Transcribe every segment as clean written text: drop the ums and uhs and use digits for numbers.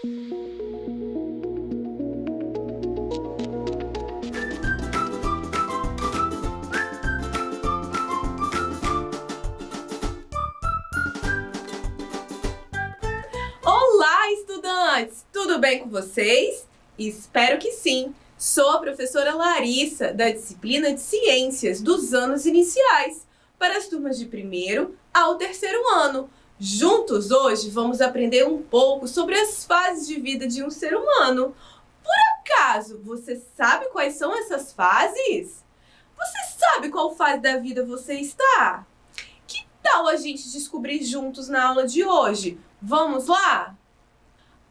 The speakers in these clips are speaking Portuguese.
Olá, estudantes! Tudo bem com vocês? Espero que sim! Sou a professora Larissa, da disciplina de Ciências dos anos iniciais, para as turmas de 1º ao 3º ano. Juntos, hoje, vamos aprender um pouco sobre as fases de vida de um ser humano. Por acaso, você sabe quais são essas fases? Você sabe qual fase da vida você está? Que tal a gente descobrir juntos na aula de hoje? Vamos lá?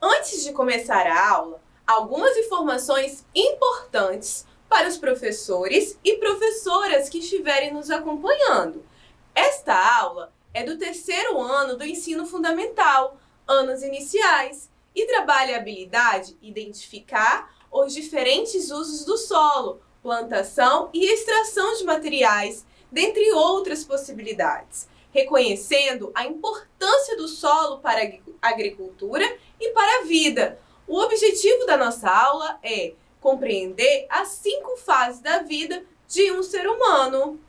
Antes de começar a aula, algumas informações importantes para os professores e professoras que estiverem nos acompanhando. Esta aula é do 3º ano do ensino fundamental, anos iniciais, e trabalha a habilidade identificar os diferentes usos do solo, plantação e extração de materiais, dentre outras possibilidades, reconhecendo a importância do solo para a agricultura e para a vida. O objetivo da nossa aula é compreender as 5 fases da vida de um ser humano.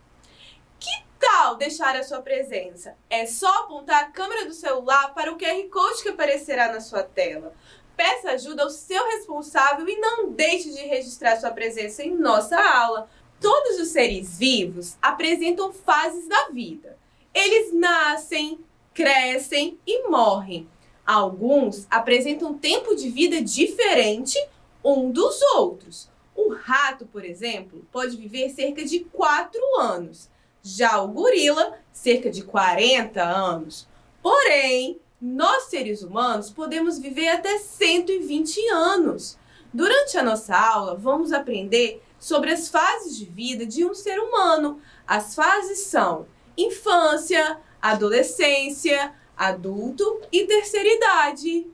Que tal deixar a sua presença? É só apontar a câmera do celular para o QR Code que aparecerá na sua tela. Peça ajuda ao seu responsável e não deixe de registrar sua presença em nossa aula. Todos os seres vivos apresentam fases da vida. Eles nascem, crescem e morrem. Alguns apresentam tempo de vida diferente um dos outros. O rato, por exemplo, pode viver cerca de 4 anos. Já o gorila, cerca de 40 anos. Porém, nós seres humanos podemos viver até 120 anos. Durante a nossa aula, vamos aprender sobre as fases de vida de um ser humano. As fases são infância, adolescência, adulto e terceira idade.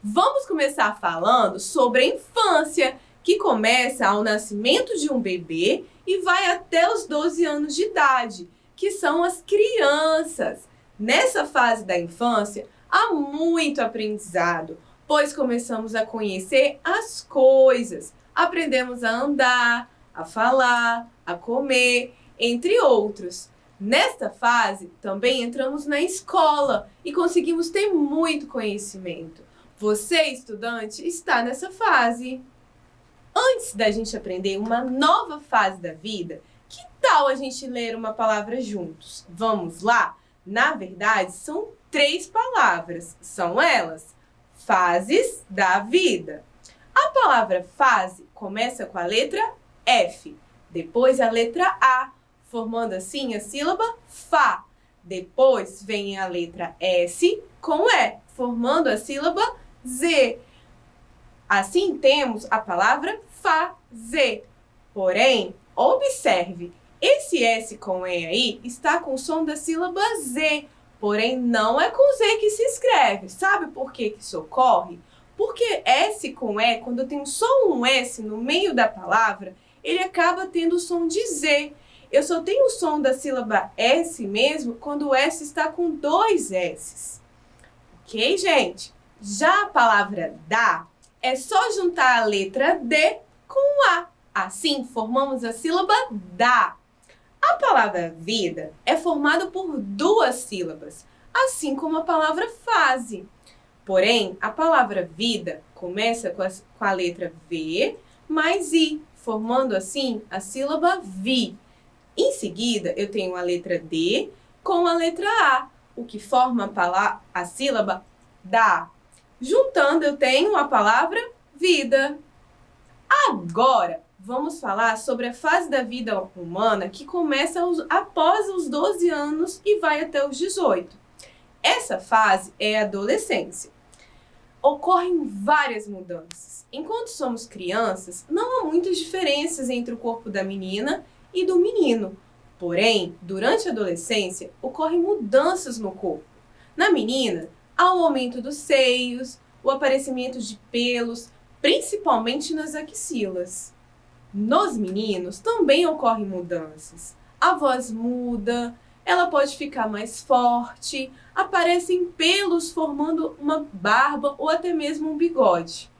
Vamos começar falando sobre a infância, que começa ao nascimento de um bebê e vai até os 12 anos de idade, que são as crianças. Nessa fase da infância, há muito aprendizado, pois começamos a conhecer as coisas, aprendemos a andar, a falar, a comer, entre outros. Nesta fase, também entramos na escola e conseguimos ter muito conhecimento. Você, estudante, está nessa fase. Antes da gente aprender uma nova fase da vida, que tal a gente ler uma palavra juntos? Vamos lá? Na verdade, são 3 palavras. São elas: fases da vida. A palavra fase começa com a letra F, depois a letra A, formando assim a sílaba Fá. Depois vem a letra S com E, formando a sílaba Z. Assim temos a palavra fazer. Porém, observe, esse S com E aí está com o som da sílaba Z, porém não é com Z que se escreve. Sabe por que isso ocorre? Porque S com E, quando tem só um S no meio da palavra, ele acaba tendo o som de Z. Eu só tenho o som da sílaba S mesmo quando o S está com 2 S's. Ok, gente? Já a palavra dá é só juntar a letra D com A. Assim, formamos a sílaba dá. A palavra vida é formada por 2 sílabas, assim como a palavra fase. Porém, a palavra vida começa com a letra V mais I, formando assim a sílaba vi. Em seguida, eu tenho a letra D com a letra A, o que forma a sílaba dá. Juntando, eu tenho a palavra vida. Agora, vamos falar sobre a fase da vida humana que começa após os 12 anos e vai até os 18. Essa fase é a adolescência. Ocorrem várias mudanças. Enquanto somos crianças, não há muitas diferenças entre o corpo da menina e do menino. Porém, durante a adolescência, ocorrem mudanças no corpo. Na menina, há o aumento dos seios, o aparecimento de pelos, principalmente nas axilas. Nos meninos também ocorrem mudanças. A voz muda, ela pode ficar mais forte, aparecem pelos formando uma barba ou até mesmo um bigode.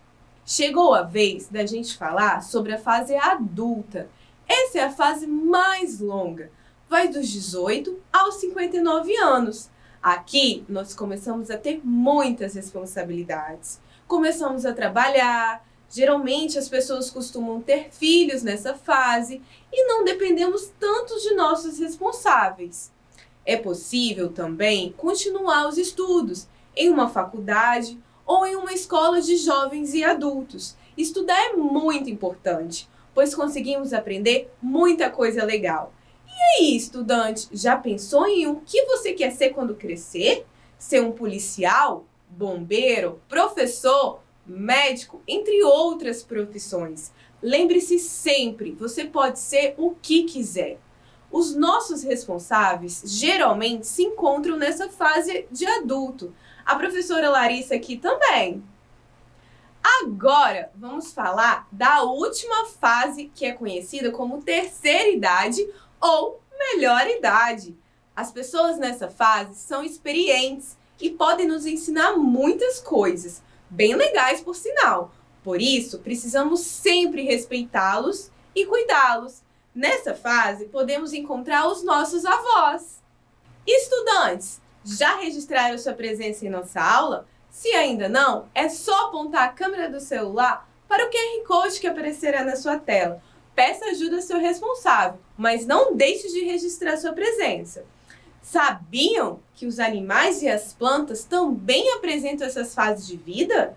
Chegou a vez da gente falar sobre a fase adulta. Essa é a fase mais longa, vai dos 18 aos 59 anos. Aqui nós começamos a ter muitas responsabilidades. Começamos a trabalhar, geralmente as pessoas costumam ter filhos nessa fase e não dependemos tanto de nossos responsáveis. É possível também continuar os estudos em uma faculdade ou em uma escola de jovens e adultos. Estudar é muito importante, pois conseguimos aprender muita coisa legal. E aí, estudante, já pensou em o que você quer ser quando crescer? Ser um policial, bombeiro, professor, médico, entre outras profissões. Lembre-se sempre, você pode ser o que quiser. Os nossos responsáveis geralmente se encontram nessa fase de adulto. A professora Larissa aqui também. Agora, vamos falar da última fase, que é conhecida como terceira idade ou melhor idade. As pessoas nessa fase são experientes e podem nos ensinar muitas coisas, bem legais por sinal. Por isso, precisamos sempre respeitá-los e cuidá-los. Nessa fase, podemos encontrar os nossos avós. Estudantes, já registraram sua presença em nossa aula? Se ainda não, é só apontar a câmera do celular para o QR Code que aparecerá na sua tela. Peça ajuda ao seu responsável, mas não deixe de registrar sua presença. Sabiam que os animais e as plantas também apresentam essas fases de vida?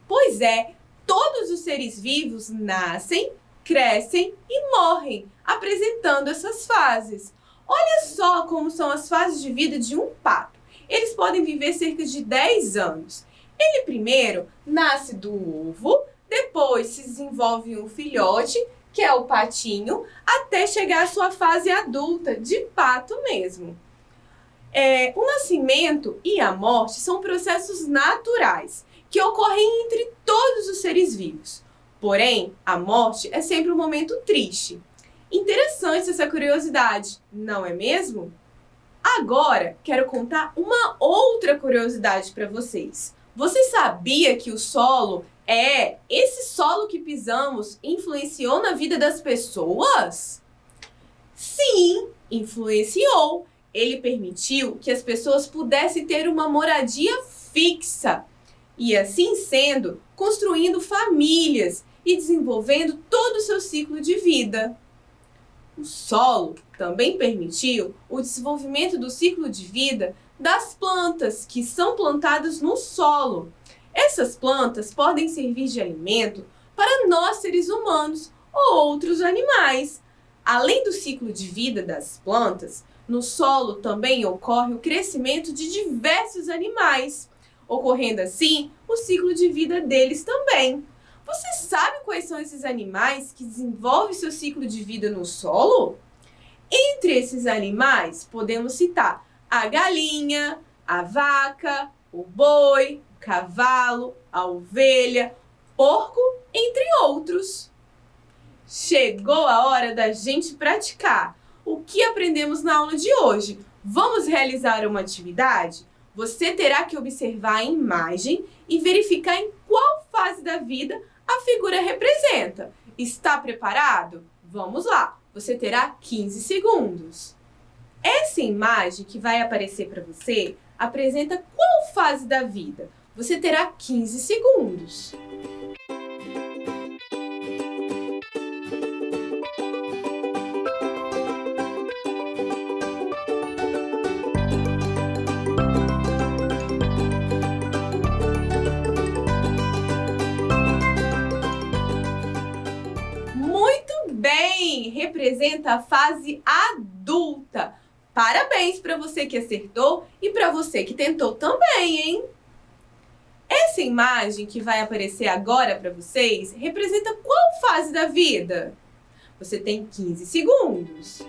Pois é, todos os seres vivos nascem, crescem e morrem, apresentando essas fases. Olha só como são as fases de vida de um pato. Eles podem viver cerca de 10 anos. Ele primeiro nasce do ovo, depois se desenvolve em um filhote, que é o patinho, até chegar à sua fase adulta, de pato mesmo. O nascimento e a morte são processos naturais, que ocorrem entre todos os seres vivos. Porém, a morte é sempre um momento triste. Interessante essa curiosidade, não é mesmo? Agora, quero contar uma outra curiosidade para vocês. Você sabia que o solo esse solo que pisamos influenciou na vida das pessoas? Sim, influenciou. Ele permitiu que as pessoas pudessem ter uma moradia fixa e, assim sendo, construindo famílias e desenvolvendo todo o seu ciclo de vida. O solo também permitiu o desenvolvimento do ciclo de vida das plantas que são plantadas no solo. Essas plantas podem servir de alimento para nós seres humanos ou outros animais. Além do ciclo de vida das plantas, no solo também ocorre o crescimento de diversos animais, ocorrendo assim o ciclo de vida deles também. Você sabe quais são esses animais que desenvolvem seu ciclo de vida no solo? Entre esses animais, podemos citar a galinha, a vaca, o boi, o cavalo, a ovelha, porco, entre outros. Chegou a hora da gente praticar. O que aprendemos na aula de hoje? Vamos realizar uma atividade? Você terá que observar a imagem e verificar em qual fase da vida a figura representa. Está preparado? Vamos lá! Você terá 15 segundos. Essa imagem que vai aparecer para você apresenta qual fase da vida? Você terá 15 segundos. Representa a fase adulta. Parabéns para você que acertou e para você que tentou também, hein? Essa imagem que vai aparecer agora para vocês representa qual fase da vida? Você tem 15 segundos.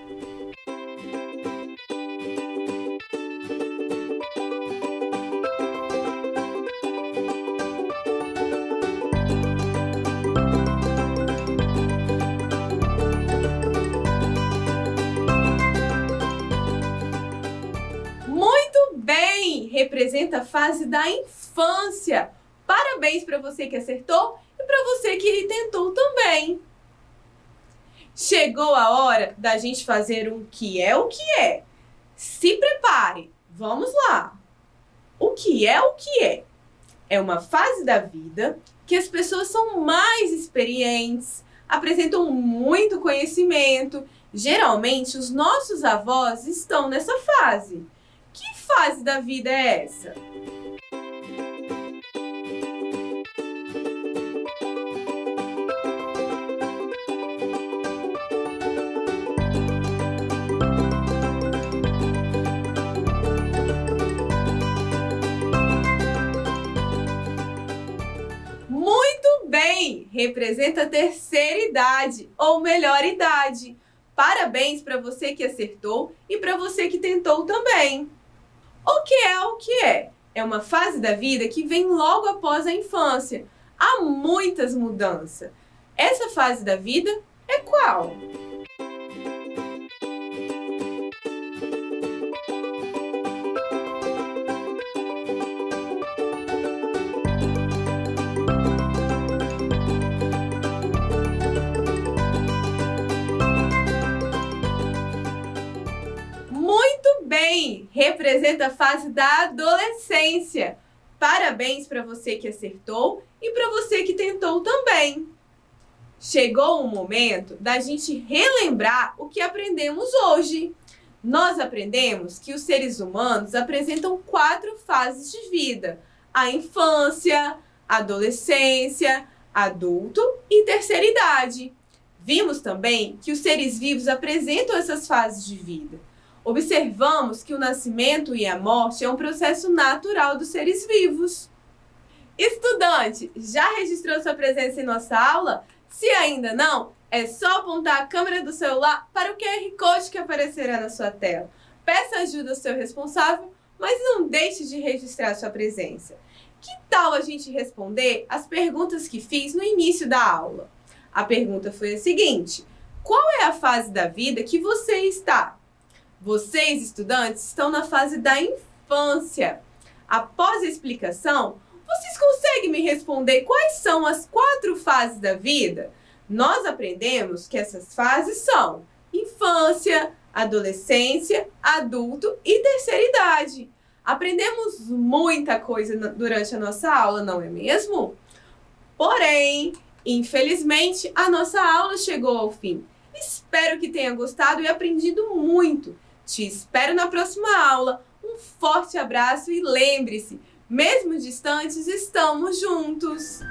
representa a fase da infância. Parabéns para você que acertou e para você que tentou também. Chegou a hora da gente fazer um que é o que é. Se prepare, vamos lá. O que é o que é? É uma fase da vida que as pessoas são mais experientes, apresentam muito conhecimento. Geralmente, os nossos avós estão nessa fase. Que fase da vida é essa? Muito bem! Representa a terceira idade, ou melhor idade. Parabéns para você que acertou e para você que tentou também. O que é o que é? É uma fase da vida que vem logo após a infância. Há muitas mudanças. Essa fase da vida é qual? Muito bem! Representa a fase da adolescência. Parabéns para você que acertou e para você que tentou também. Chegou o momento da gente relembrar o que aprendemos hoje. Nós aprendemos que os seres humanos apresentam 4 fases de vida: a infância, a adolescência, adulto e terceira idade. Vimos também que os seres vivos apresentam essas fases de vida. Observamos que o nascimento e a morte é um processo natural dos seres vivos. Estudante, já registrou sua presença em nossa aula? Se ainda não, é só apontar a câmera do celular para o QR Code que aparecerá na sua tela. Peça ajuda ao seu responsável, mas não deixe de registrar sua presença. Que tal a gente responder as perguntas que fiz no início da aula? A pergunta foi a seguinte: qual é a fase da vida que você está? Vocês, estudantes, estão na fase da infância. Após a explicação, vocês conseguem me responder quais são as 4 fases da vida? Nós aprendemos que essas fases são infância, adolescência, adulto e terceira idade. Aprendemos muita coisa durante a nossa aula, não é mesmo? Porém, infelizmente, a nossa aula chegou ao fim. Espero que tenha gostado e aprendido muito. Te espero na próxima aula. Um forte abraço e lembre-se, mesmo distantes, estamos juntos!